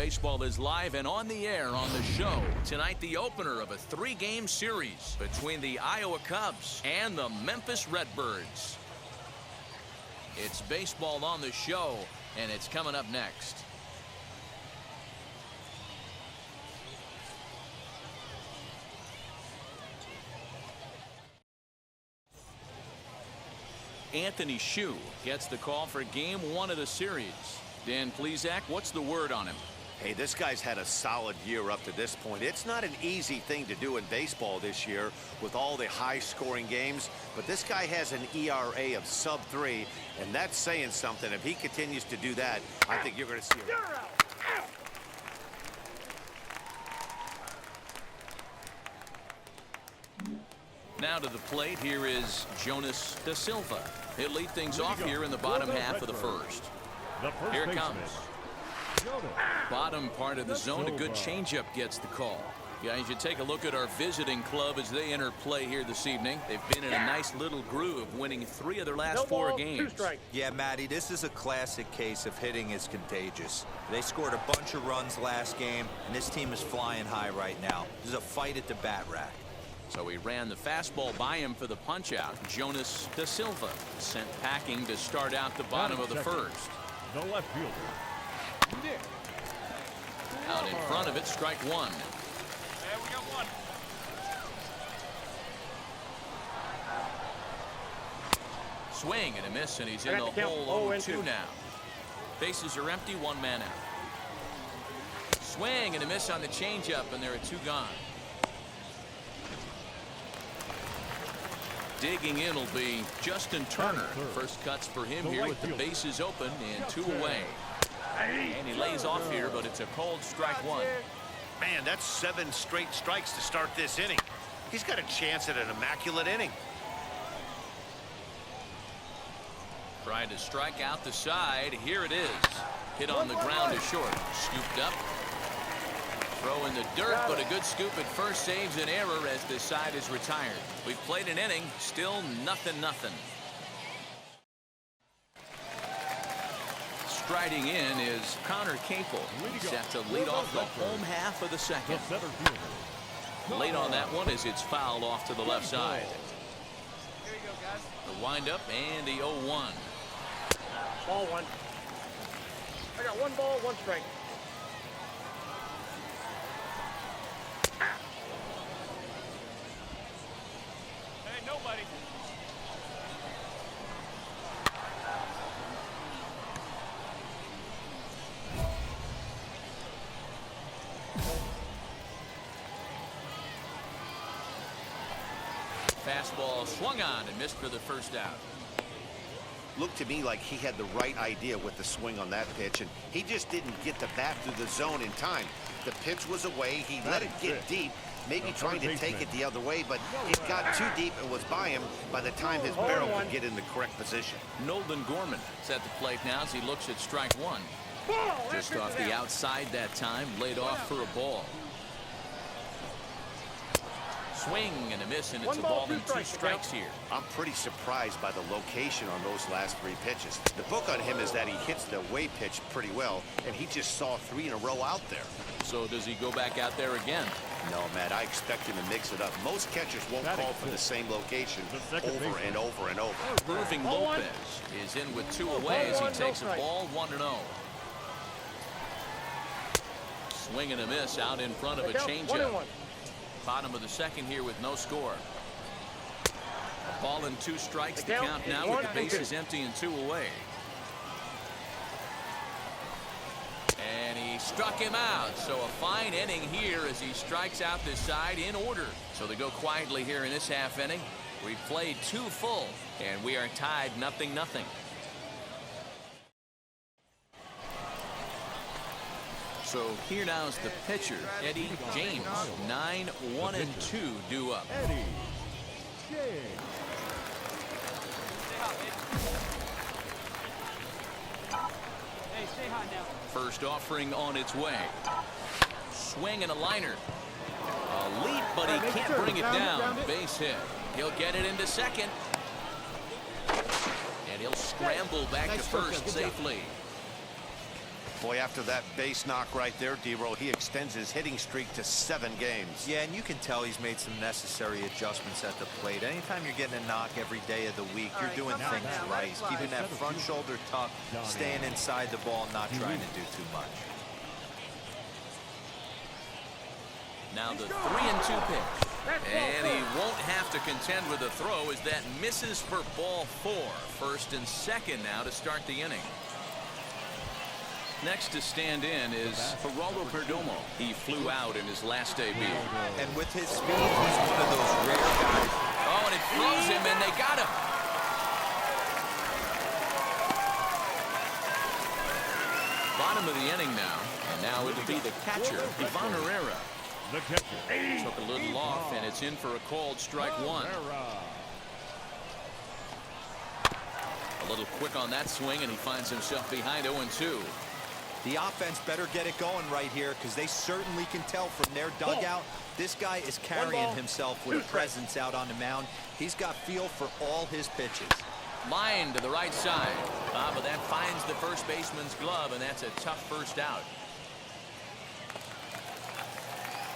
Baseball is live and on the air on the show. Tonight, the opener of a 3-game series between the Iowa Cubs and the Memphis Redbirds. It's baseball on the show, and it's coming up next. Anthony Shue gets the call for game 1 of the series. Dan Plesac, what's the word on him? Hey, this guy's had a solid year up to this point. It's not an easy thing to do in baseball this year with all the high-scoring games, but this guy has an ERA of sub-3, and that's saying something. If he continues to do that, I think you're going to see him. Now to the plate, here is Jonas Da Silva. He'll lead things off here in the bottom half of the first. Here it comes. Bottom part of the zone, a good changeup gets the call. Guys, you take a look at our visiting club as they enter play here this evening. They've been in a nice little groove, winning 3 of their last 4 games. Yeah, Matty, this is a classic case of hitting is contagious. They scored a bunch of runs last game, and this team is flying high right now. There's a fight at the bat rack. So he ran the fastball by him for the punch-out. Jonas Da Silva sent packing to start out the bottom of the first. The left fielder. Out in front of it, strike 1. Yeah, we got 1. Swing and a miss, and he's in the hole 0-2 now. Bases are empty, 1 man out. Swing and a miss on the changeup, and there are 2 gone. Digging in will be Justin Turner. First cuts for him here with the bases open and 2 away. And he lays off here, but it's a cold strike 1. Man, that's 7 straight strikes to start this inning. He's got a chance at an immaculate inning. Tried to strike out the side. Here it is. Hit on the ground to short. Scooped up. Throw in the dirt, but a good scoop at first saves an error as this side is retired. We've played an inning, still 0-0. Striding in is Connor Capel. Set to lead off the home half of the second. Late on that one as it's fouled off to the left side. Here you go, guys. The windup and the 0-1. Ball 1. I got 1 ball, 1 strike. Hey, nobody. Fastball swung on and missed for the first out. Looked to me like he had the right idea with the swing on that pitch, and he just didn't get the bat through the zone in time. The pitch was away. He let it get deep, maybe trying to take it the other way, but it got too deep and was by him by the time his barrel could get in the correct position. Nolan Gorman is at the plate now as he looks at strike 1. Just off the outside that time, laid off for a ball. Swing and a miss, and it's a ball and 2 strikes here. I'm pretty surprised by the location on those last 3 pitches. The book on him is that he hits the away pitch pretty well, and he just saw 3 in a row out there. So does he go back out there again? No, Matt, I expect him to mix it up. Most catchers won't call for the same location over and over and over. Irving Lopez is in with 2 away as he takes a ball 1-0. Swing and a miss out in front of a changeup. Bottom of the second here with no score. A ball and 2 strikes. The count now with the bases empty and 2 away. And he struck him out. So a fine inning here as he strikes out this side in order. So they go quietly here in this half inning. We've played 2 full, and we are tied 0-0. So here now is the pitcher, Eddie James. 9-1-2 due up. Eddie James. Hey, stay hot now. First offering on its way. Swing and a liner. A leap, but he can't bring it down. Base hit. He'll get it into second. And he'll scramble back to first safely. Boy, after that base knock right there, D-Roll, he extends his hitting streak to 7 games. Yeah, and you can tell he's made some necessary adjustments at the plate. Anytime you're getting a knock every day of the week, you're doing things right. Keeping that front shoulder tucked, staying inside the ball, not trying to do too much. Now the 3-2 pitch. And he won't have to contend with a throw as that misses for ball 4. First and second now to start the inning. Next to stand in is Geraldo Perdomo. He flew out in his last debut. And with his speed, he's one of those rare guys. Oh, and it throws him, and they got him. Bottom of the inning now. And now it'll be the catcher, Ivan Herrera. The catcher. Took a little off, and it's in for a called strike 1. A little quick on that swing, and he finds himself behind 0-2. The offense better get it going right here because they certainly can tell from their dugout. This guy is carrying himself with presence out on the mound. He's got feel for all his pitches. Line to the right side. But that finds the first baseman's glove, and that's a tough first out.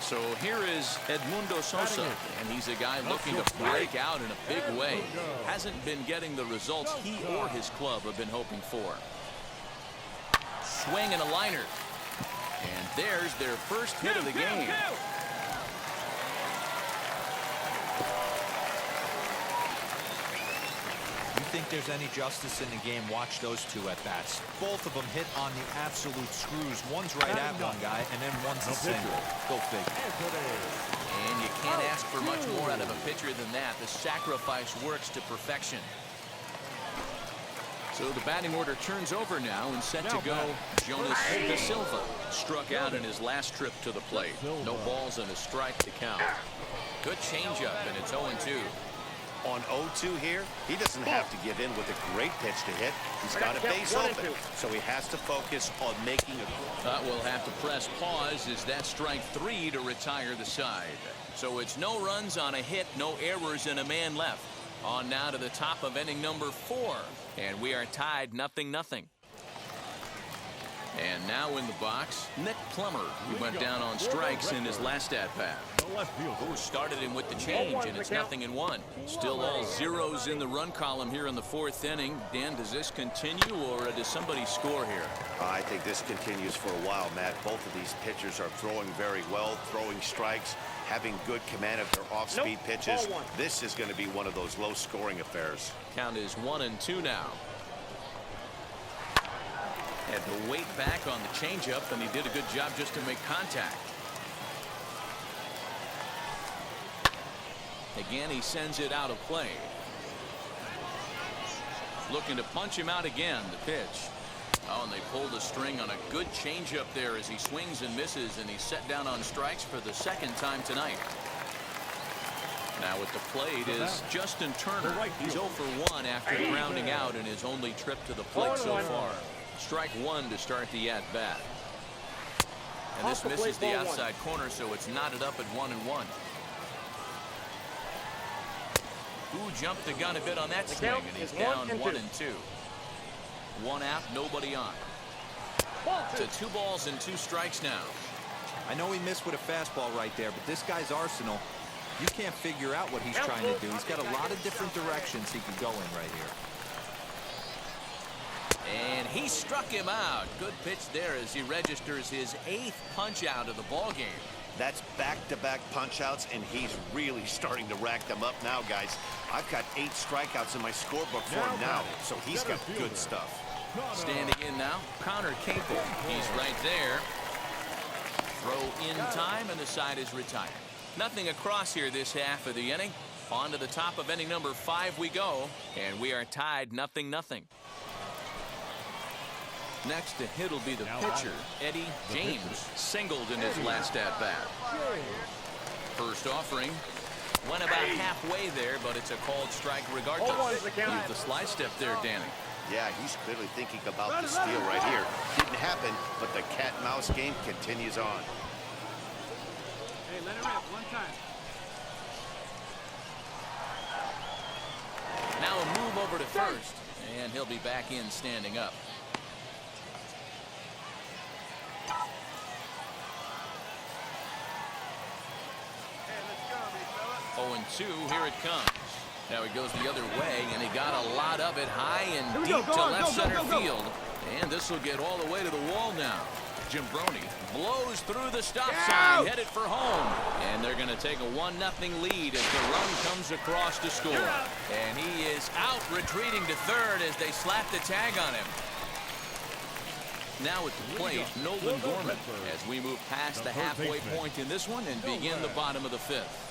So here is Edmundo Sosa, and he's a guy looking to break out in a big way. Hasn't been getting the results he or his club have been hoping for. Swing and a liner. And there's their first hit of the game. You think there's any justice in the game? Watch those two at bats. Both of them hit on the absolute screws. One's right at one guy, and then one's a single. Go figure. And you can't ask for much more out of a pitcher than that. The sacrifice works to perfection. So the batting order turns over now and set to go. Jonas Da Silva struck out in his last trip to the plate. No balls and a strike to count. Good changeup, and it's 0-2. On 0-2 here, he doesn't have to give in with a great pitch to hit. He's got a base open, so he has to focus on making a... We'll have to press pause as that strike 3 to retire the side. So it's no runs on a hit, no errors, and a man left. On now to the top of inning number 4. And we are tied 0-0. And now in the box, Nick Plummer, who went down on strikes in his last at-bat. Who started him with the change, and it's 0-1. Still all zeros in the run column here in the 4th inning. Dan, does this continue, or does somebody score here? I think this continues for a while, Matt. Both of these pitchers are throwing very well, throwing strikes, having good command of their off-speed pitches. This is going to be one of those low-scoring affairs. Count is 1-2 now. Had to wait back on the changeup, and he did a good job just to make contact. Again, he sends it out of play. Looking to punch him out again, the pitch. Oh, and they pulled the string on a good changeup there as he swings and misses, and he's set down on strikes for the 2nd time tonight. Now at the plate is Justin Turner. He's 0 for 1 after grounding out in his only trip to the plate so far. Strike 1 to start the at-bat. And this misses the outside corner, so it's knotted up at 1-1. Who jumped the gun a bit on that swing, and he's down 1-2. 1 out, nobody on. To 2 balls and 2 strikes now. I know he missed with a fastball right there, but this guy's arsenal, you can't figure out what he's trying to do. He's got a lot of different directions he could go in right here. And he struck him out. Good pitch there as he registers his 8th punch out of the ball game. That's back-to-back punch-outs, and he's really starting to rack them up now, guys. I've got 8 strikeouts in my scorebook for him now, so he's got good stuff. Standing in now, Connor Capel. He's right there. Throw in time, and the side is retired. Nothing across here this half of the inning. On to the top of inning number 5 we go, and we are tied 0-0. Next to hit will be the pitcher, Eddie James, singled in his last at-bat. First offering went about halfway there, but it's a called strike regardless. Leave the slide step there, Danny. Yeah, he's clearly thinking about the steal right here. Didn't happen, but the cat-mouse game continues on. Hey, let it rip one time. Now a move over to first, and he'll be back in standing up. 2, here it comes. Now he goes the other way, and he got a lot of it high and Here we deep go. to Go on, left go, center go, go, go. field. And this will get all the way to the wall now. Jimbroni blows through the stop sign, headed for home. And they're going to take a 1-0 lead as the run comes across to score. And he is out, retreating to third as they slap the tag on him. Now at the plate, Nolan Gorman, as we move past the halfway point in this one and begin the bottom of the 5th.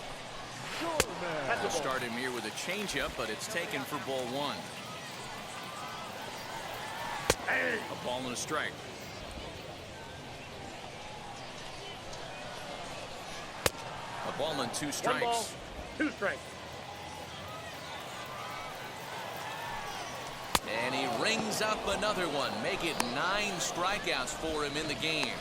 We'll start him here with a changeup, but it's taken for ball 1. A ball and a strike. A ball and 2 strikes. 1 ball, 2 strikes. And he rings up another one. Make it 9 strikeouts for him in the game.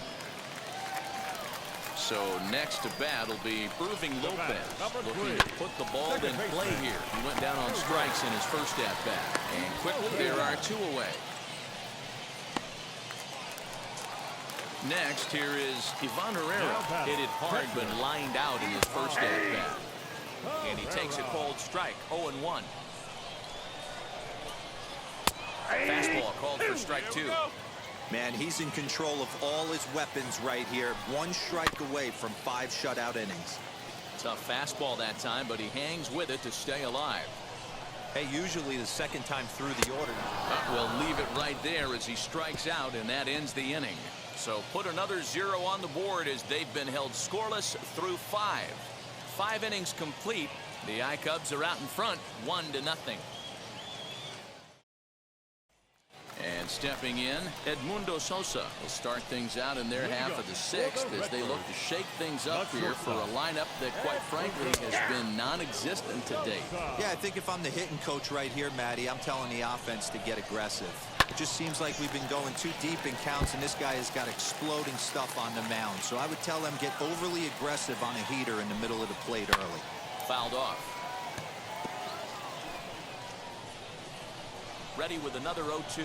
So next to bat will be Irving Lopez, looking to put the ball in play here. He went down on strikes in his first at-bat. And quickly there are 2 away. Next, here is Ivan Herrera. Hit it hard but lined out in his first at-bat. And he takes a cold strike, 0-1. Fastball called for strike 2. Man, he's in control of all his weapons right here. 1 strike away from 5 shutout innings. Tough fastball that time, but he hangs with it to stay alive. Hey, usually the second time through the order. We'll leave it right there as he strikes out, and that ends the inning. So put another 0 on the board as they've been held scoreless through 5. 5 innings complete. The I-Cubs are out in front, 1-0. And stepping in, Edmundo Sosa will start things out in their half of the 6th as they look to shake things up here for a lineup that, quite frankly, has been non-existent to date. Yeah, I think if I'm the hitting coach right here, Matty, I'm telling the offense to get aggressive. It just seems like we've been going too deep in counts, and this guy has got exploding stuff on the mound. So I would tell them get overly aggressive on a heater in the middle of the plate early. Fouled off. Ready with another 0-2.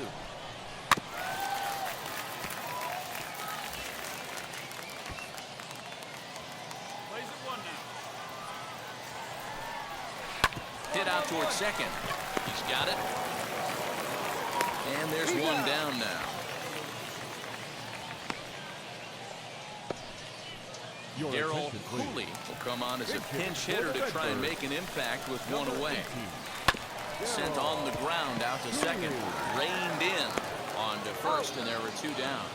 Hit out towards second. He's got it. And there's 1 down now. Darryl Cooley will come on as a pinch hitter to try and make an impact with 1 away. Sent on the ground out to second. Reined in on to first, and there were 2 down.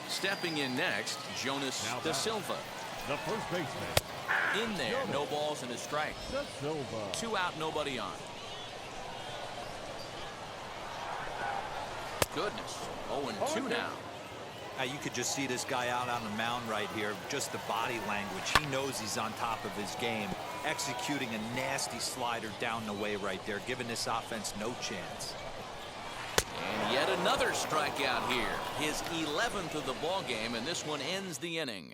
Stepping in next, Jonas Da Silva. The first baseman. In there, no balls and a strike. Da Silva. 2 out, nobody on. Goodness, 0-2 now. You could just see this guy out on the mound right here. Just the body language. He knows he's on top of his game. Executing a nasty slider down the way right there, giving this offense no chance. And yet another strikeout here. His 11th of the ball game, and this one ends the inning.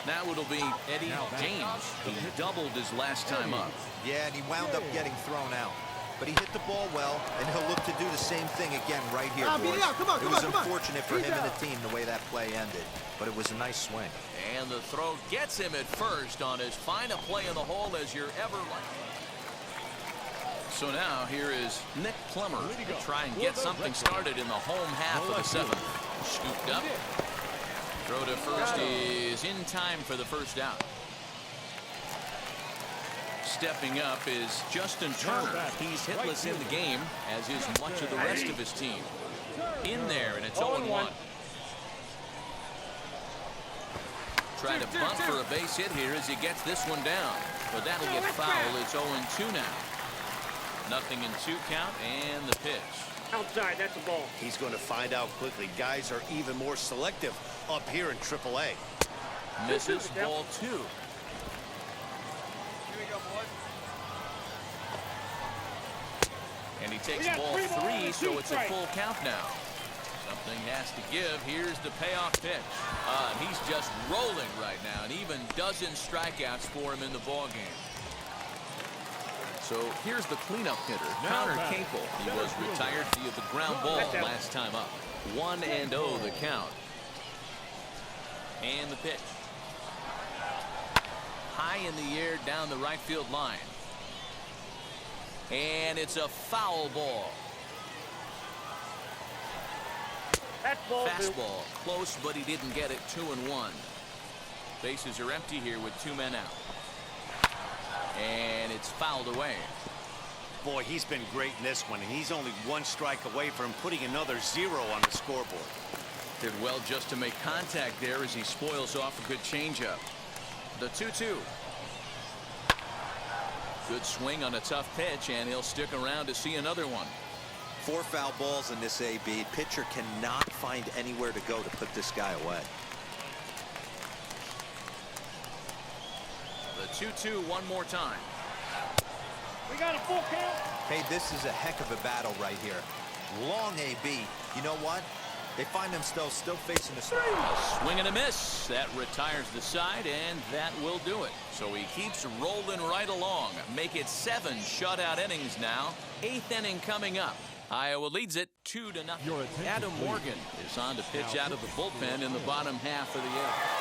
Now it'll be Eddie James. He doubled his last time up. Yeah, and he wound up getting thrown out. But he hit the ball well, and he'll look to do the same thing again right here, boys. It was unfortunate for him and the team the way that play ended, but it was a nice swing. And the throw gets him at first on as fine a play in the hole as you're ever likely. So now here is Nick Plummer to try and get something started in the home half of the 7th. Scooped up. Throw to first is in time for the first out. Stepping up is Justin Turner. He's hitless in the game, as is much of the rest of his team. In there, and it's 0-1. Try to bunt for a base hit here as he gets this one down. But that'll get foul. It's 0-2 now. 0-2 count, and the pitch. Outside, that's a ball. He's going to find out quickly. Guys are even more selective up here in AAA. Misses ball 2. Here we go, boys. And he takes ball 3, so it's a full count now. Something has to give. Here's the payoff pitch. He's just rolling right now, and even dozen strikeouts for him in the ballgame. So here's the cleanup hitter, Connor Capel. He was retired via the ground ball last time up. 1-0 the count. And the pitch. High in the air down the right field line. And it's a foul ball. That's ball 2. Fastball. Close, but he didn't get it. 2-1. Bases are empty here with 2 men out. And it's fouled away. Boy, he's been great in this one, and he's only 1 strike away from putting another 0 on the scoreboard. Did well just to make contact there as he spoils off a good changeup. The 2-2. Good swing on a tough pitch, and he'll stick around to see another one. 4 foul balls in this AB. Pitcher cannot find anywhere to go to put this guy away. The 2-2 one more time. We got a full count. Hey, this is a heck of a battle right here. Long AB. You know what? They find themselves still facing the strike. A swing and a miss. That retires the side, and that will do it. So he keeps rolling right along. Make it 7 shutout innings now. 8th inning coming up. Iowa leads it 2-0. Adam Morgan is on to pitch out of the bullpen in the bottom half of the 8th.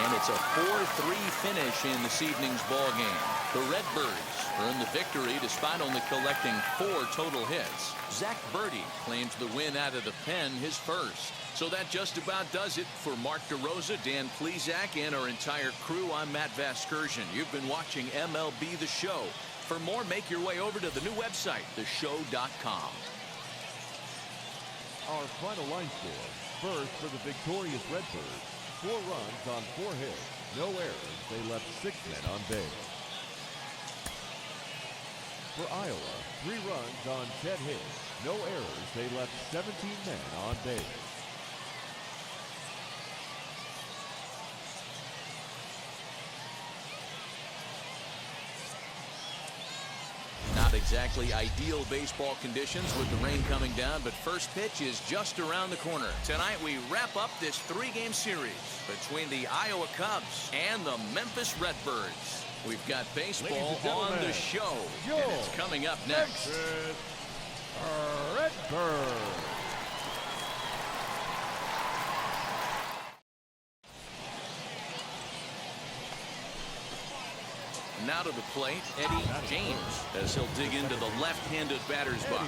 And it's a 4-3 finish in this evening's ball game. The Redbirds earned the victory despite only collecting 4 total hits. Zach Birdie claims the win out of the pen, his first. So that just about does it for Mark DeRosa, Dan Plesac, and our entire crew. I'm Matt Vasgersian. You've been watching MLB The Show. For more, make your way over to the new website, theshow.com. Our final line score. First for the victorious Redbirds. 4 runs on 4 hits. No errors. They left 6 men on base. For Iowa, 3 runs on 10 hits. No errors. They left 17 men on base. Not exactly ideal baseball conditions with the rain coming down, but first pitch is just around the corner. Tonight we wrap up this 3-game series between the Iowa Cubs and the Memphis Redbirds. We've got baseball on the show, and it's coming up next. Redbirds. Now to the plate, Eddie James, as he'll dig into the left-handed batter's box.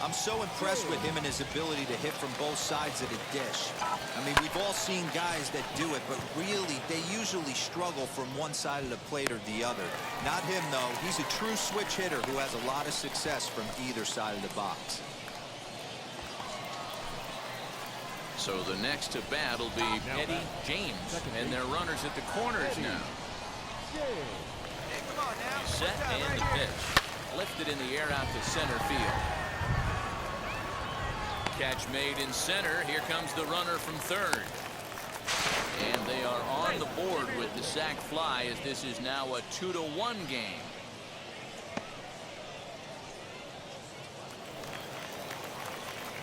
I'm so impressed with him and his ability to hit from both sides of the dish. I mean, we've all seen guys that do it, but really, they usually struggle from one side of the plate or the other. Not him, though. He's a true switch hitter who has a lot of success from either side of the box. So the next to bat will be Eddie James, and their runners at the corners now. Set and the pitch. Lifted in the air out to center field. Catch made in center. Here comes the runner from third. And they are on the board with the sac fly as this is now a 2-1 game.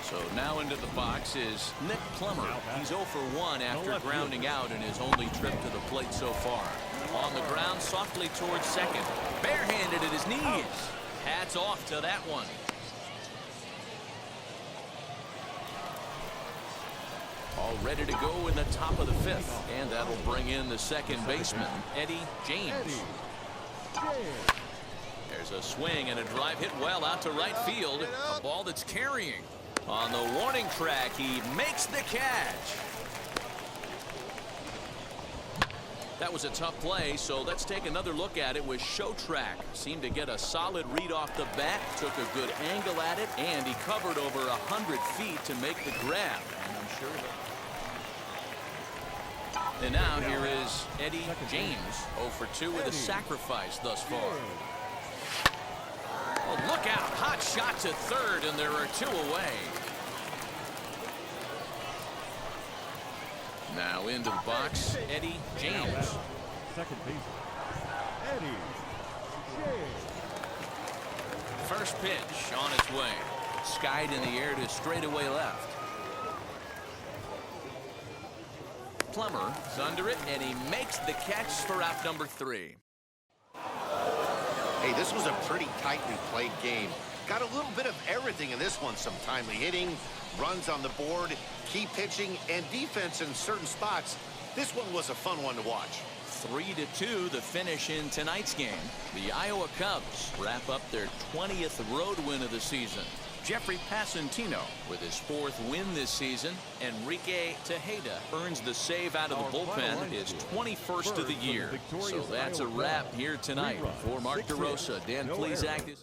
So now into the box is Nick Plummer. He's 0 for 1 after grounding out in his only trip to the plate so far. On the ground, softly towards second. Barehanded at his knees. Hats off to that one. All ready to go in the top of the 5th. And that'll bring in the second baseman, Eddie James. There's a swing and a drive hit well out to right field. A ball that's carrying. On the warning track, he makes the catch. That was a tough play, so let's take another look at it with Show Track. Seemed to get a solid read off the bat, took a good angle at it, and he covered over 100 feet to make the grab. And I'm sure that. And now here is Eddie James, 0 for 2 with a sacrifice thus far. Oh, look out. Hot shot to third, and there are 2 away. Now into the box, Eddie James. Second baseman, Eddie James. First pitch on its way. Skied in the air to straightaway left. Plummer is under it, and he makes the catch for out number 3. Hey, this was a pretty tightly played game. Got a little bit of everything in this one. Some timely hitting, runs on the board, key pitching, and defense in certain spots. This one was a fun one to watch. 3-2 the finish in tonight's game. The Iowa Cubs wrap up their 20th road win of the season. Jeffrey Passantino with his 4th win this season. Enrique Tejeda earns the save out of the bullpen, his 21st of the year. So that's a wrap here tonight. For Mark DeRosa, Dan Plesac.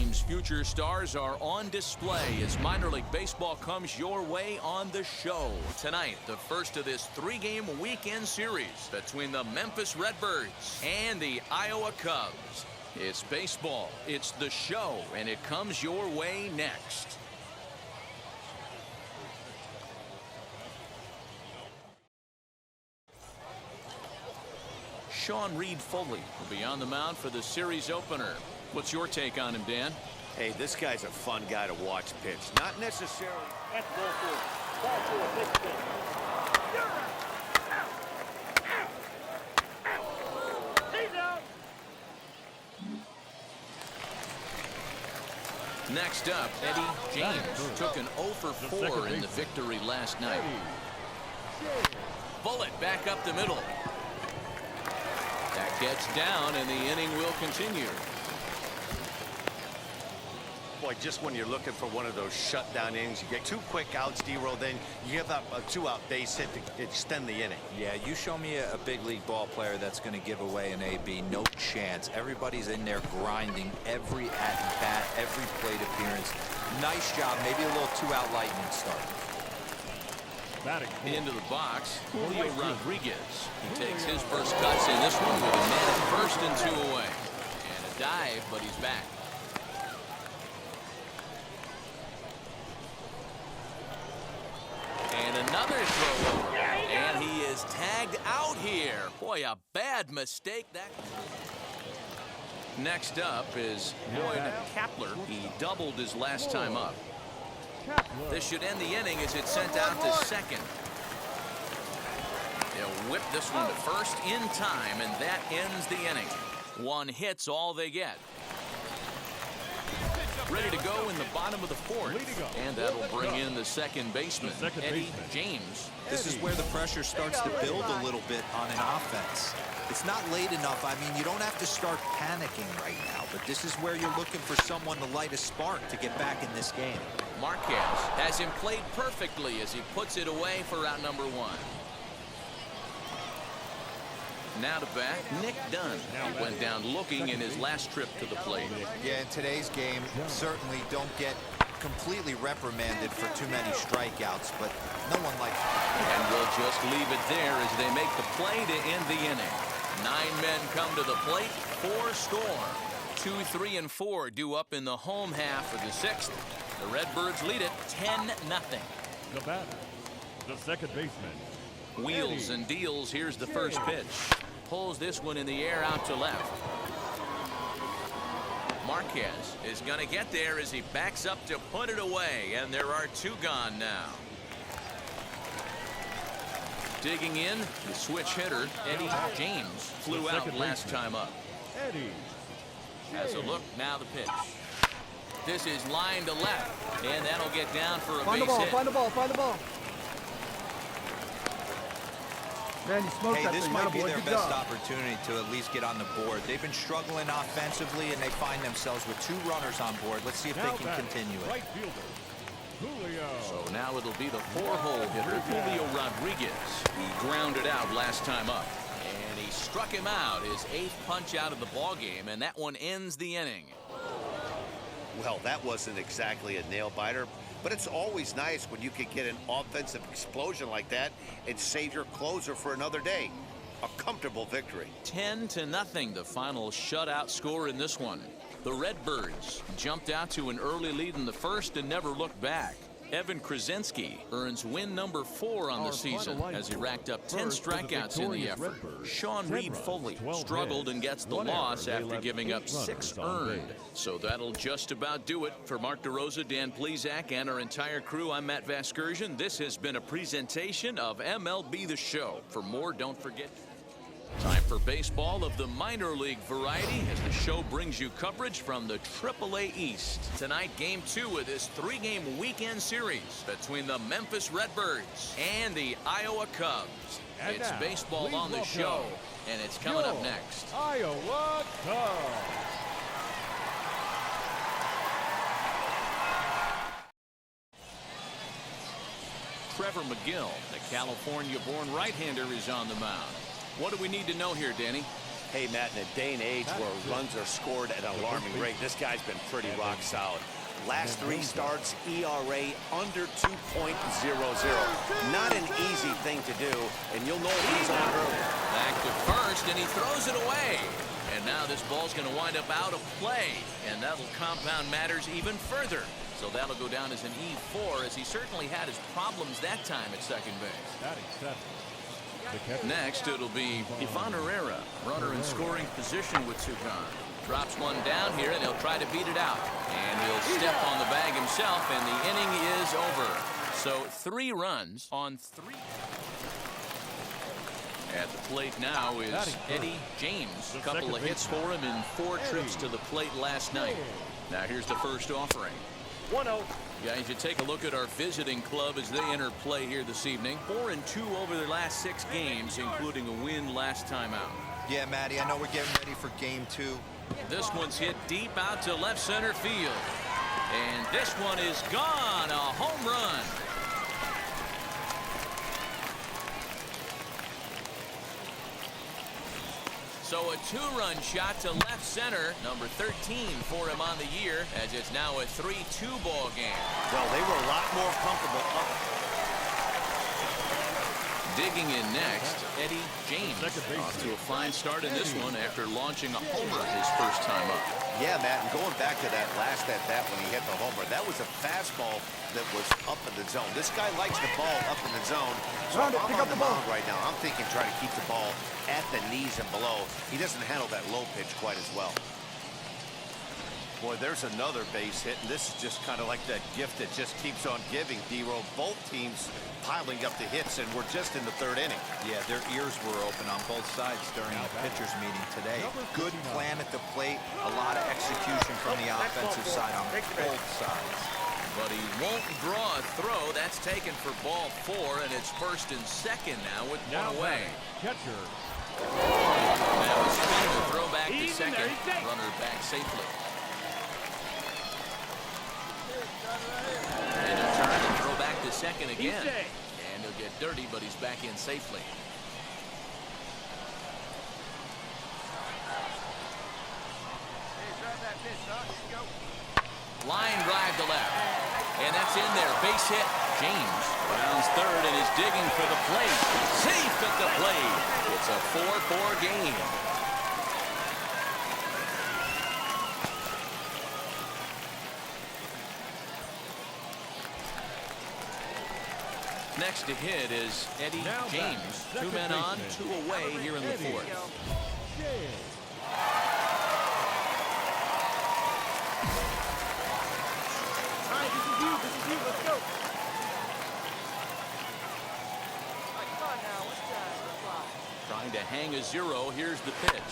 This future stars are on display as minor league baseball comes your way on the show. Tonight, the first of this 3-game weekend series between the Memphis Redbirds and the Iowa Cubs. It's baseball, it's the show, and it comes your way next. Sean Reed Foley will be on the mound for the series opener. What's your take on him, Dan? Hey, this guy's a fun guy to watch pitch. Not necessarily. That's ball four. Ball four, big pitch. He's out. Next up, Eddie James took an 0 for 4 in the victory last night. Bullet back up the middle. That gets down, and the inning will continue. Boy, just when you're looking for one of those shutdown innings, you get 2 quick outs, D-roll, then you give up a 2-out base hit to extend the inning. Yeah, you show me a big league ball player that's going to give away an AB. No chance. Everybody's in there grinding every at-bat, every plate appearance. Nice job. Maybe a little 2-out lightning start. Into the box, Julio Rodriguez. He takes his first cuts in this one with a man at first and 2 away. And a dive, but he's back. And another throw over. And he is tagged out here. Boy, a bad mistake. That. Next up is Boyd Kapler. He doubled his last time up. This should end the inning as it's sent out to second. They'll whip this one to first in time, and that ends the inning. 1 hit's all they get. Ready to go in the bottom of the 4th, and that'll bring in the second baseman, Eddie James. This is where the pressure starts to build a little bit on an offense. It's not late enough. I mean, you don't have to start panicking right now, but this is where you're looking for someone to light a spark to get back in this game. Marquez has him played perfectly as he puts it away for out number 1. Now to bat, Nick Dunn. He went down looking in his last trip to the plate. Yeah, in today's game, certainly don't get completely reprimanded for too many strikeouts, but no one likes it. And we'll just leave it there as they make the play to end the inning. 9 men come to the plate, 4 score. 2, 3, and 4 due up in the home half of the 6th. The Redbirds lead it 10-0. The batter, the second baseman. Wheels and deals. Here's the first pitch. Pulls this one in the air out to left. Marquez is going to get there as he backs up to put it away, and there are 2 gone now. Digging in, the switch hitter, Eddie James, flew out last time up. Eddie Has a look, now the pitch. This is line to left, and that'll get down for a base hit. Find the ball, find the ball. Man, you smoked Hey, that this thing. might be Attaboy, their good best job. opportunity to at least get on the board. They've been struggling offensively, and they find themselves with 2 runners on board. Let's see if they can continue it. Right fielder, Julio. So now it'll be the 4-hole hitter, Julio Rodriguez. He grounded out last time up. And he struck him out, his 8th punch out of the ball game, and that one ends the inning. Well, that wasn't exactly a nail-biter, but it's always nice when you can get an offensive explosion like that and save your closer for another day. A comfortable victory. 10-0, the final shutout score in this one. The Redbirds jumped out to an early lead in the first and never looked back. Evan Krasinski earns win number 4 on the season as he racked up 10 strikeouts in the effort. Sean Reed Foley struggled and gets the loss after giving up 6 earned. So that'll just about do it. For Mark DeRosa, Dan Plesac, and our entire crew, I'm Matt Vasgersian. This has been a presentation of MLB The Show. For more, don't forget. Time for baseball of the minor league variety as the show brings you coverage from the AAA East. Tonight, Game 2 of this 3-game weekend series between the Memphis Redbirds and the Iowa Cubs. And it's now, baseball on the show, and it's coming up next. Iowa Cubs. Trevor McGill, the California-born right-hander, is on the mound. What do we need to know here, Danny? Hey, Matt, in a day and age where runs are scored at an alarming rate, this guy's been pretty rock solid. Last 3 starts, ERA under 2.00. Not an easy thing to do, and you'll know if he's on early. Back to first, and he throws it away. And now this ball's going to wind up out of play, and that'll compound matters even further. So that'll go down as an E4, as he certainly had his problems that time at second base. Next, it'll be Ivan Herrera, runner in scoring position with 2 gone. Drops one down here, and he'll try to beat it out. And he'll step on the bag himself, and the inning is over. So 3 runs on 3. At the plate now is Eddie James. A couple of hits for him in 4 trips to the plate last night. Now here's the first offering. 1-0. Guys, you take a look at our visiting club as they enter play here this evening. 4-2 over their last 6 games, including a win last time out. Yeah, Matty, I know we're getting ready for Game 2. This one's hit deep out to left center field. And this one is gone, a home run. So a 2-run shot to left center, number 13 for him on the year, as it's now a 3-2 ball game. Well, they were a lot more comfortable up. Digging in next, Eddie James. Off to a fine start in this one after launching a homer his first time up. Yeah, Matt, and going back to that last at-bat when he hit the homer, that was a fastball that was up in the zone. This guy likes the ball up in the zone. So if I'm on the mound right now, I'm thinking try to keep the ball at the knees and below. He doesn't handle that low pitch quite as well. Boy, there's another base hit, and this is just kind of like that gift that just keeps on giving, D-Roll. Both teams piling up the hits, and we're just in the 3rd inning. Yeah, their ears were open on both sides during the pitchers' meeting today. Good plan at the plate, a lot of execution from the offensive side on both sides. But he won't draw a throw. That's taken for ball 4, and it's 1st and 2nd now with 1 away. Catcher. Now he's trying to throw back to second. Runner back safely. And he'll turn and throw back to second again. And he'll get dirty, but he's back in safely. Line drive to left. And that's in there. Base hit. James rounds 3rd and is digging for the plate. Safe at the plate. It's a 4-4 game. Next to hit is Eddie James. 2 men on, 2 away here in the 4th. All right, this is you. Let's go. Come on now. Let's Trying to hang a 0. Here's the pitch.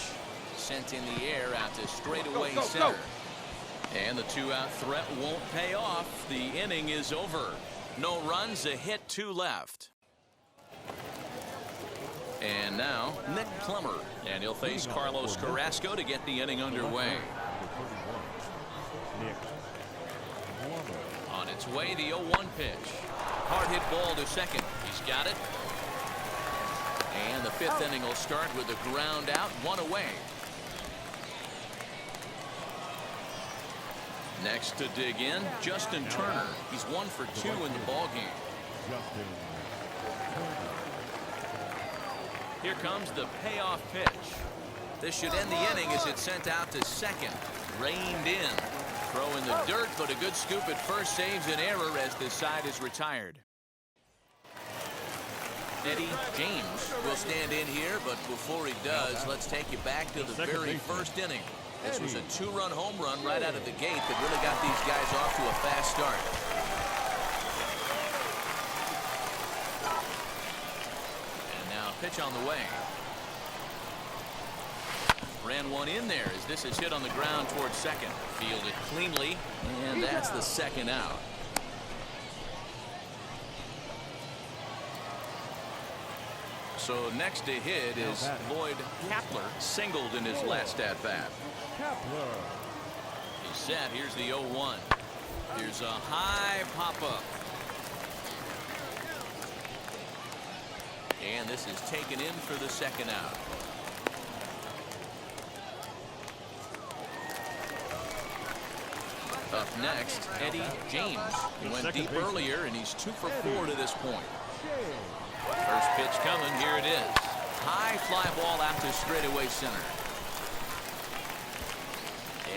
Sent in the air out to straightaway center. And the 2-out threat won't pay off. The inning is over. No runs, a hit, 2 left. And now, Nick Plummer. And he'll face Carlos Carrasco to get the inning underway. On its its way, the 0-1 pitch. Hard hit ball to second. He's got it. And the 5th inning will start with a ground out, 1 away. Next to dig in, Justin Turner. He's 1 for 2 in the ballgame. Here comes the payoff pitch. This should end the inning as it's sent out to second. Reined in. Throw in the dirt, but a good scoop at first saves an error as the side is retired. Eddie James will stand in here, but before he does, let's take you back to the very first inning. This was a 2-run home run right out of the gate that really got these guys off to a fast start. And now pitch on the way. Ran one in there as this is hit on the ground towards second. Fielded cleanly, and that's the second out. So next to hit is Lloyd Kapler, singled in his last at-bat. He's set. Here's the 0-1. Here's a high pop-up. And this is taken in for the second out. Up next, Eddie James. He went deep earlier, and he's 2 for 4 to this point. First pitch coming. Here it is. High fly ball out to straightaway center.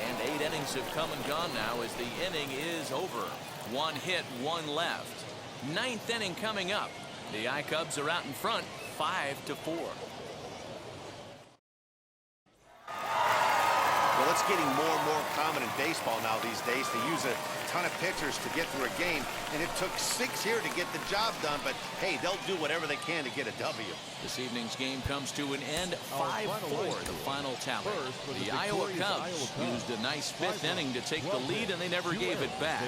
And 8 innings have come and gone now as the inning is over. 1 hit, 1 left. 9th inning coming up. The I-Cubs are out in front, 5-4. Well, it's getting more and more common in baseball now these days to use a ton of pitchers to get through a game, and it took 6 here to get the job done, but hey, they'll do whatever they can to get a W. This evening's game comes to an end, 5-4, the final tally. The Iowa Cubs used a nice 5th inning to take the lead, and they never gave it back.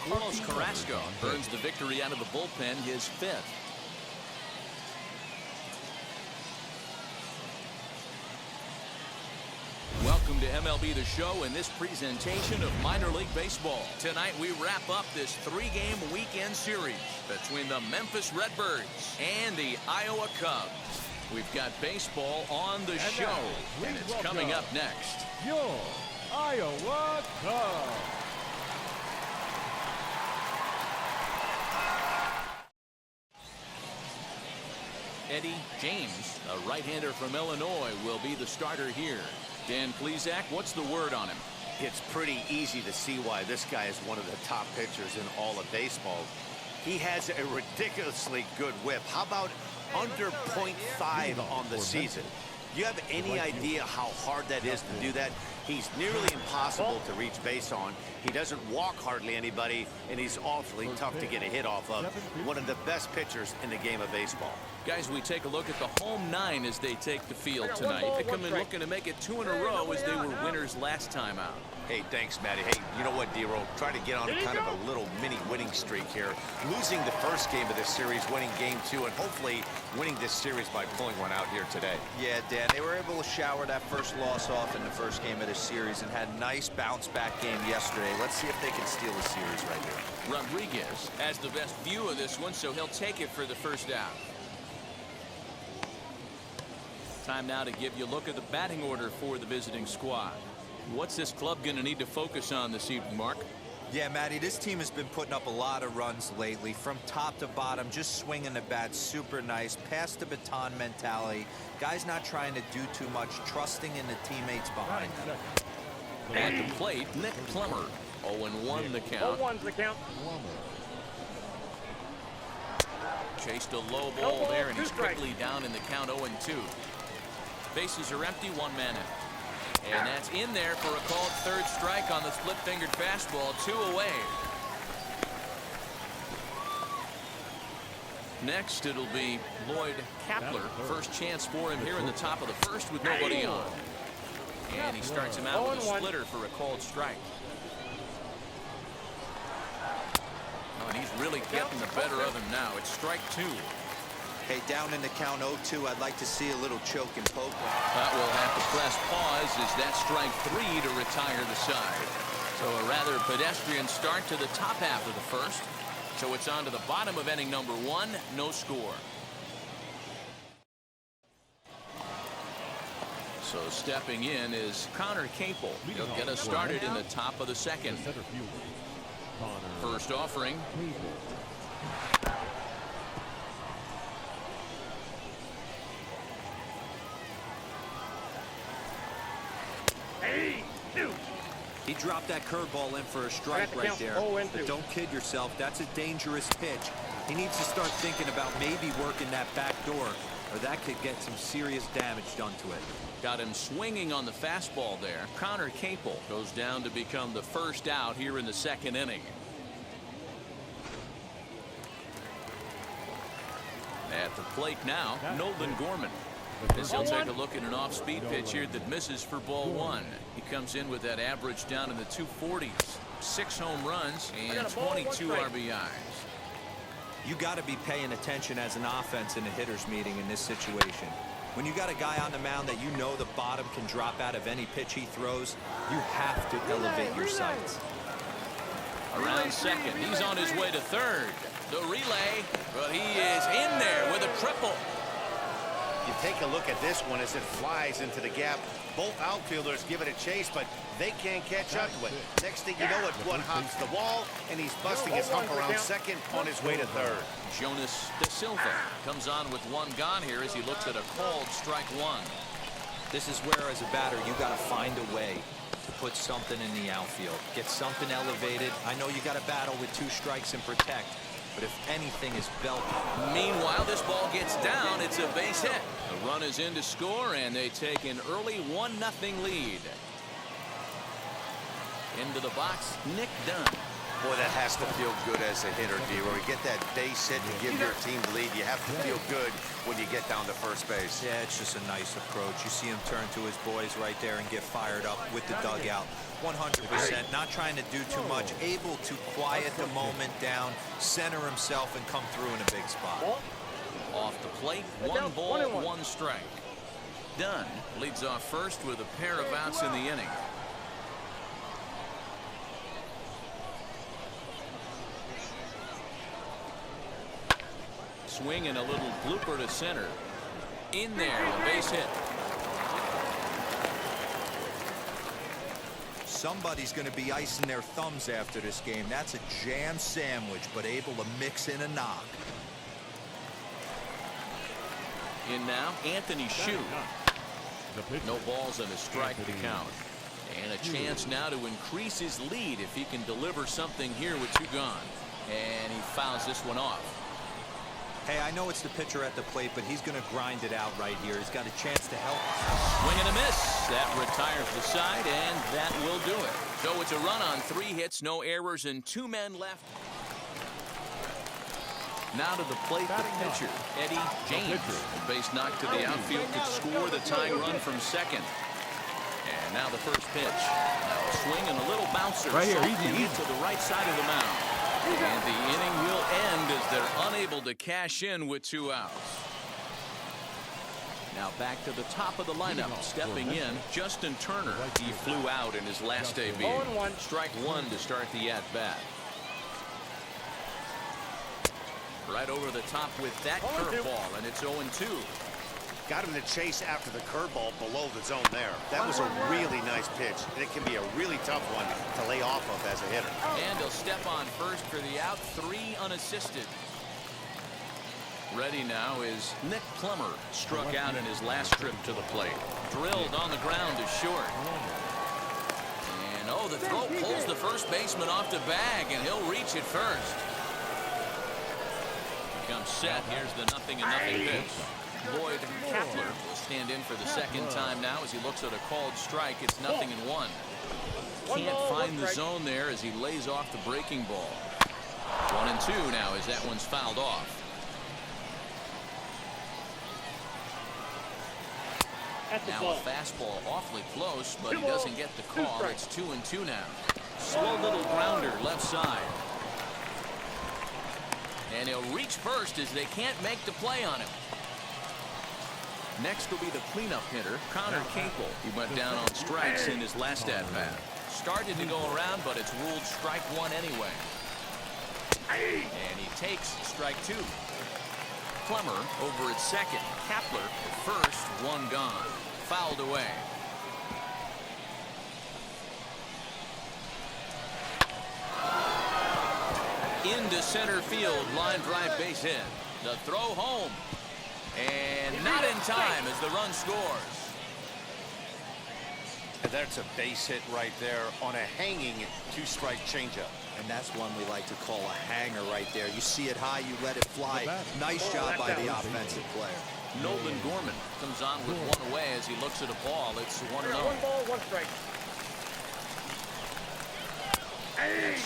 Carlos Carrasco earns the victory out of the bullpen, his 5th. Welcome to MLB The Show and this presentation of minor league baseball. Tonight we wrap up this 3-game weekend series between the Memphis Redbirds and the Iowa Cubs. We've got baseball on the show, and it's coming up next. Your Iowa Cubs. Eddie James, a right-hander from Illinois, will be the starter here. Dan Plesac, what's the word on him? It's pretty easy to see why this guy is one of the top pitchers in all of baseball. He has a ridiculously good whip. How about under .5 on the season? Do you have any idea how hard that is to do that? He's nearly impossible to reach base on. He doesn't walk hardly anybody, and he's awfully tough to get a hit off of. One of the best pitchers in the game of baseball. Guys, we take a look at the home 9 as they take the field tonight. They come in looking to make it 2 in a row as they were winners last time out. Hey, thanks, Matty. Hey, you know what, D-Roll? Try to get on kind of a little mini winning streak here. Losing the first game of this series, winning game 2, and hopefully winning this series by pulling one out here today. Yeah, Dan, they were able to shower that first loss off in the first game of this series and had a nice bounce-back game yesterday. Let's see if they can steal the series right here. Rodriguez has the best view of this one, so he'll take it for the first out. Time now to give you a look at the batting order for the visiting squad. What's this club going to need to focus on this evening, Mark? Yeah, Matty, this team has been putting up a lot of runs lately. From top to bottom, just swinging the bat super nice. Pass the baton mentality. Guys not trying to do too much, trusting in the teammates behind them. At the plate, Nick Plummer. 0-1 the count. 0-1's the count. Chased a low ball there, and he's quickly down in the count 0-2. Bases are empty, 1 man out. And that's in there for a called 3rd strike on the split-fingered fastball, 2 away. Next, it'll be Lloyd Kapler. First chance for him here in the top of the first with nobody on. And he starts him out with a splitter for a called strike. Oh, and he's really getting the better of him now. It's strike 2. Hey, down in the count 0-2, I'd like to see a little choke and poke. That will have to press pause as that strike 3 to retire the side. So a rather pedestrian start to the top half of the first. So it's on to the bottom of inning number 1, no score. So stepping in is Connor Capel. He'll get us started in the top of the second. First offering. He dropped that curveball in for a strike right there. But don't kid yourself, that's a dangerous pitch. He needs to start thinking about maybe working that back door, or that could get some serious damage done to it. Got him swinging on the fastball there. Connor Capel goes down to become the first out here in the second inning. At the plate now, Nolan Gorman. As he'll take a look at an off-speed pitch here that misses for ball 1. He comes in with that average down in the 240s. 6 home runs and 22 RBIs. You got to be paying attention as an offense in a hitter's meeting in this situation. When you got a guy on the mound that you know the bottom can drop out of any pitch he throws, you have to elevate your sights. Around second, he's on his way to third. The relay, but he is in there with a triple. You take a look at this one as it flies into the gap. Both outfielders give it a chase, but they can't catch up to it. Next thing you know it, one hops the wall, and he's busting his hump around second on his way to third. Jonas Da Silva comes on with 1 gone here as he looks at a called strike 1. This is where, as a batter, you got to find a way to put something in the outfield. Get something elevated. I know you got to battle with 2 strikes and protect, but if anything is belted. Meanwhile, this ball gets down. It's a base hit. The run is in to score, and they take an early 1-0 lead. Into the box, Nick Dunn. Boy, that has to feel good as a hitter, D. Where you get that base hit to give your team the lead, you have to feel good when you get down to first base. Yeah, it's just a nice approach. You see him turn to his boys right there and get fired up with the dugout. 100%, not trying to do too much, able to quiet the moment down, center himself, and come through in a big spot. Off the plate, 1 ball, 1 strike. Dunn leads off first with a pair of outs in the inning. Swing and a little blooper to center. In there, a base hit. Somebody's going to be icing their thumbs after this game. That's a jam sandwich, but able to mix in a knock. In now, Anthony Shue. No balls and a strike to count. And a chance now to increase his lead if he can deliver something here with 2 gone. And he fouls this one off. Hey, I know it's the pitcher at the plate, but he's going to grind it out right here. He's got a chance to help. Swing and a miss. That retires the side, and that will do it. So it's a run on 3 hits, no errors, and 2 men left. Now to the plate, the pitcher, Eddie James. A base knock to the outfield could score the tying run from second. And now the first pitch. Now a swing and a little bouncer. Right here, easy. To the right side of the mound. And the inning will end as they're unable to cash in with 2 outs. Now back to the top of the lineup. Stepping in, Justin Turner. He flew out in his last debut. Strike 1 to start the at-bat. Right over the top with that curveball, and it's 0-2. Got him to chase after the curveball below the zone there. That was a really nice pitch, and it can be a really tough one to lay off of as a hitter. And he'll step on first for the out, 3 unassisted. Ready now is Nick Plummer. Struck out in his last trip to the plate. Drilled on the ground to short. And oh, the throw pulls the first baseman off the bag, and he'll reach it first. Comes set. Here's the 0-0 pitch. Lloyd Kapler will stand in for the second time now as he looks at a called strike. It's 0-1. Can't find the zone there as he lays off the breaking ball. 1-2 now as that one's fouled off. Now a fastball awfully close, but he doesn't get the call. It's 2-2 now. Slow little grounder left side. And he'll reach first as they can't make the play on him. Next will be the cleanup hitter, Connor Capel. He went down on strikes in his last at-bat. Started to go around, but it's ruled strike one anyway. And he takes strike two. Plummer over at second. Kapler at first, one gone. Fouled away. Into center field, line drive base hit. The throw home. And not in time as the run scores. That's a base hit right there on a hanging two-strike changeup. And that's one we like to call a hanger right there. You see it high, you let it fly. Nice job by the offensive player. Nolan Gorman comes on with one away as he looks at a ball. It's 1-0. One ball, one strike.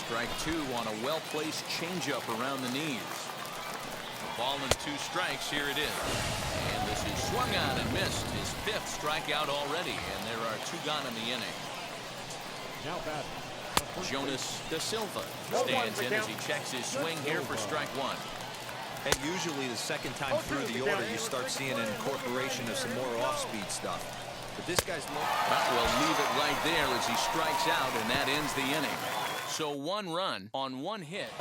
Strike two on a well-placed changeup around the knees. Ball and two strikes. Here it is. And this is swung on and missed. His fifth strikeout already, and there are two gone in the inning. Now batting. Jonas Da Silva stands in as he checks his swing here for strike one. And usually the second time through the order, you start seeing an incorporation of some more off-speed stuff. But this guy's low. We'll leave it right there as he strikes out, and that ends the inning. So one run on one hit.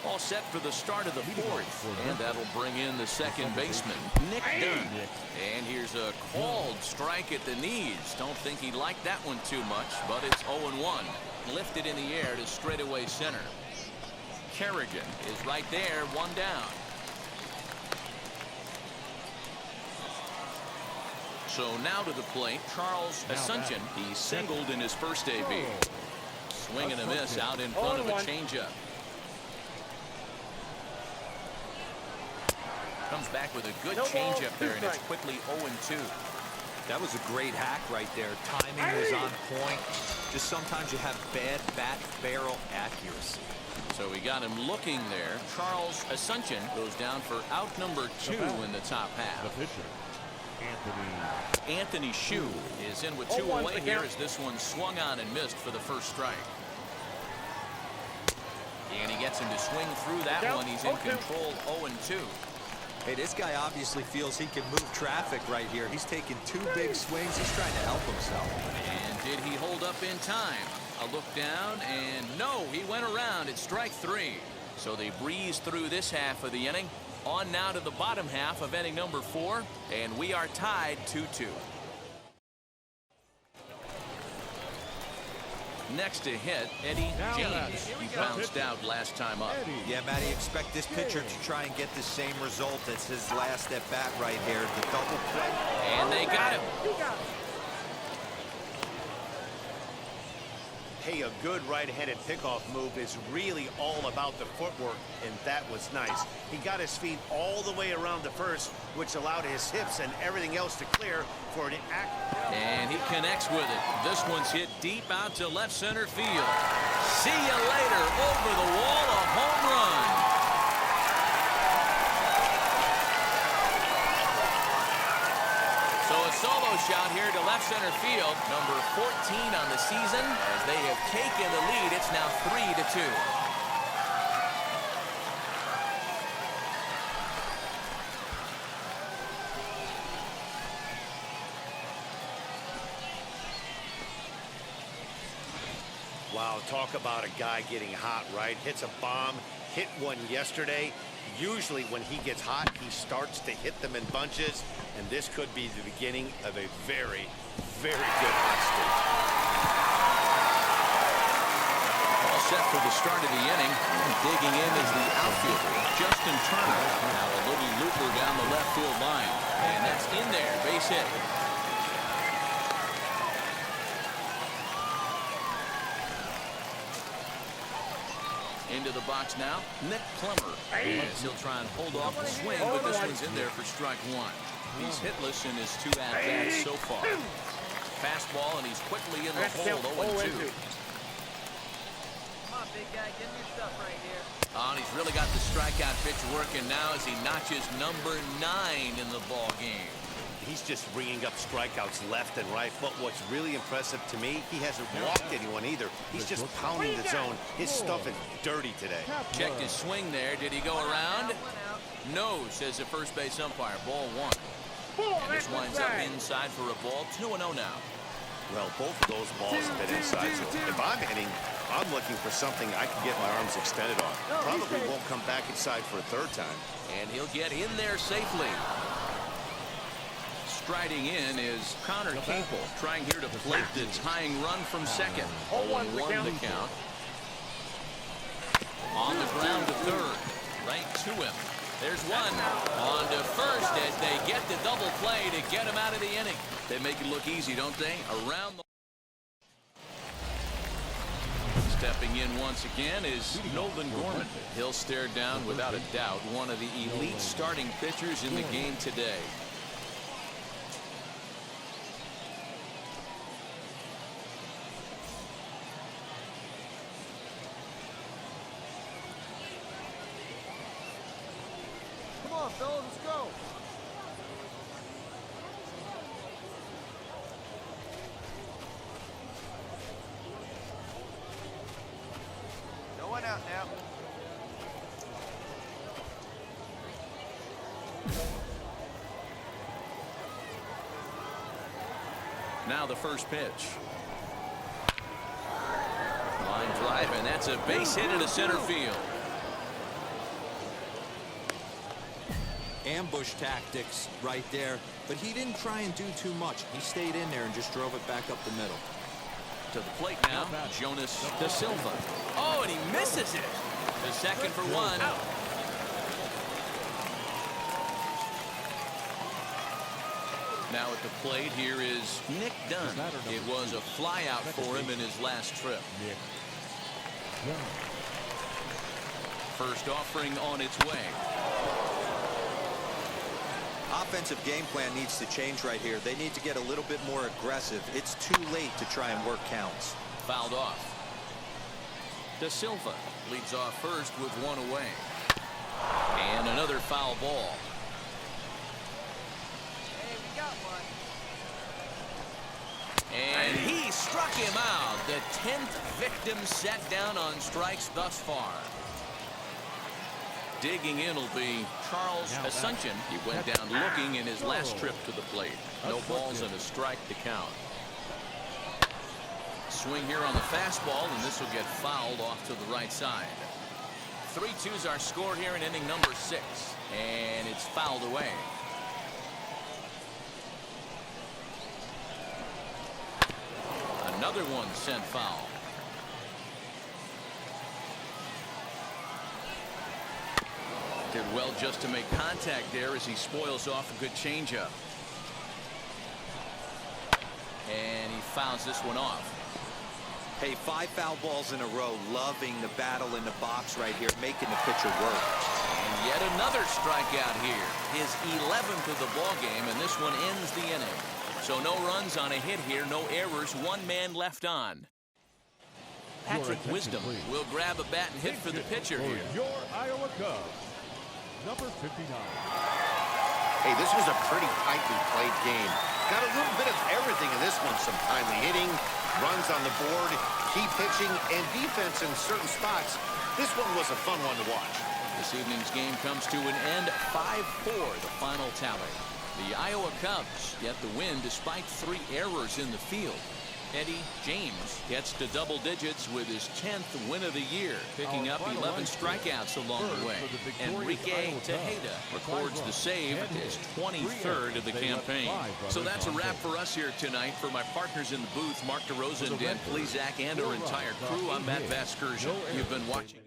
All set for the start of the fourth, and that'll bring in the second baseman, Nick Dunn. And here's a called strike at the knees. Don't think he liked that one too much, but it's 0-1. Lifted in the air to straightaway center. Kerrigan is right there, one down. So now to the plate, Charles Asuncion. He singled in his first AB. Swing and a miss out in front of a changeup. Comes back with a good changeup there, and it's quickly 0-2. That was a great hack right there. Timing was on point. Just sometimes you have bad bat barrel accuracy. So we got him looking there. Charles Asuncion goes down for out number 2 in the top half. The pitcher, Anthony Shue is in with 2 away here as this one swung on and missed for the first strike. And he gets him to swing through that one. He's in control, 0-2. Hey, this guy obviously feels he can move traffic right here. He's taking 2 big swings. He's trying to help himself. And did he hold up in time? A look down, and no, he went around at strike 3. So they breeze through this half of the inning. On now to the bottom half of inning number 4, and we are tied 2-2. Next to hit, Eddie James. He bounced out last time up. Yeah, Matty, expect this pitcher to try and get the same result as his last at bat right here. The double play. And they got him. Hey, a good right-handed pickoff move is really all about the footwork, and that was nice. He got his feet all the way around the first, which allowed his hips and everything else to clear for an And he connects with it. This one's hit deep out to left center field. See you later. Over the wall, a home run. So a solo shot here to left center field. Number 14 on the season. As they have taken the lead, it's now 3-2. Wow, talk about a guy getting hot, right? Hits a bomb, hit one yesterday. Usually when he gets hot, he starts to hit them in bunches, and this could be the beginning of a very, very good hot streak. All set for the start of the inning. And digging in is the outfielder, Justin Turner. Now a little looper down the left field line. And that's in there, base hit. Into the box now, Nick Plummer. He'll try and hold off the swing, but this one's in there for strike 1. He's hitless in his 2 at-bats so far. Fastball, and he's quickly in the hole, 0-2. Come on, big guy, give me your stuff right here. And he's really got the strikeout pitch working now as he notches number 9 in the ball game. He's just ringing up strikeouts left and right, but what's really impressive to me, he hasn't walked anyone either. He's just pounding the zone. His stuff is dirty today. Checked his swing there. Did he go around? No, says the first base umpire. Ball 1. And this winds up inside for a ball. 2-0 now. Well, both of those balls have been inside, so if I'm hitting, I'm looking for something I can get my arms extended on. Probably won't come back inside for a third time. And he'll get in there safely. Striding in is Connor Capel, trying here to plate the tying run from second. 0-1 the count. On the ground to third. Right to him. There's one. On to first as they get the double play to get him out of the inning. They make it look easy, don't they? Around the... Stepping in once again is Nolan Gorman. He'll stare down, without a doubt, one of the elite starting pitchers in the game today. Come on, fellas, let's go. No one out now. Now the first pitch. Line drive, and that's a base hit into center field. Ambush tactics right there, but he didn't try and do too much. He stayed in there and just drove it back up the middle. To the plate now, Jonas Da Silva. Oh, and he misses it. The second for one. Now at the plate, here is Nick Dunn. It was a flyout for him in his last trip. First offering on its way. Offensive game plan needs to change right here. They need to get a little bit more aggressive. It's too late to try and work counts. Fouled off. Da Silva leads off first with one away. And another foul ball. Hey, we got one. And he struck him out. The 10th victim set down on strikes thus far. Digging in will be Charles Asuncion. He went down looking in his last trip to the plate. No balls and a strike to count. Swing here on the fastball, and this will get fouled off to the right side. 3-2's our score here in inning number 6, and it's fouled away. Another one sent foul. Did well just to make contact there as he spoils off a good changeup. And he fouls this one off. Hey, 5 foul balls in a row. Loving the battle in the box right here, making the pitcher work. And yet another strikeout here. His 11th of the ball game, and this one ends the inning. So no runs on a hit here, no errors, 1 man left on. Patrick Wisdom will grab a bat and hit for the pitcher here. Your Iowa Cubs, number 59. Hey, this was a pretty tightly played game. Got a little bit of everything in this one. Some timely hitting, runs on the board, key pitching, and defense in certain spots. This one was a fun one to watch. This evening's game comes to an end, 5-4, the final tally. The Iowa Cubs get the win despite 3 errors in the field. Eddie James gets to double digits with his 10th win of the year, picking up 11 strikeouts along the way. Enrique Tejeda records the save, his 23rd of the campaign. So that's a wrap for us here tonight. For my partners in the booth, Mark DeRosa and Dan Plezak, and our entire crew, I'm Matt Vasgersian. You've been watching.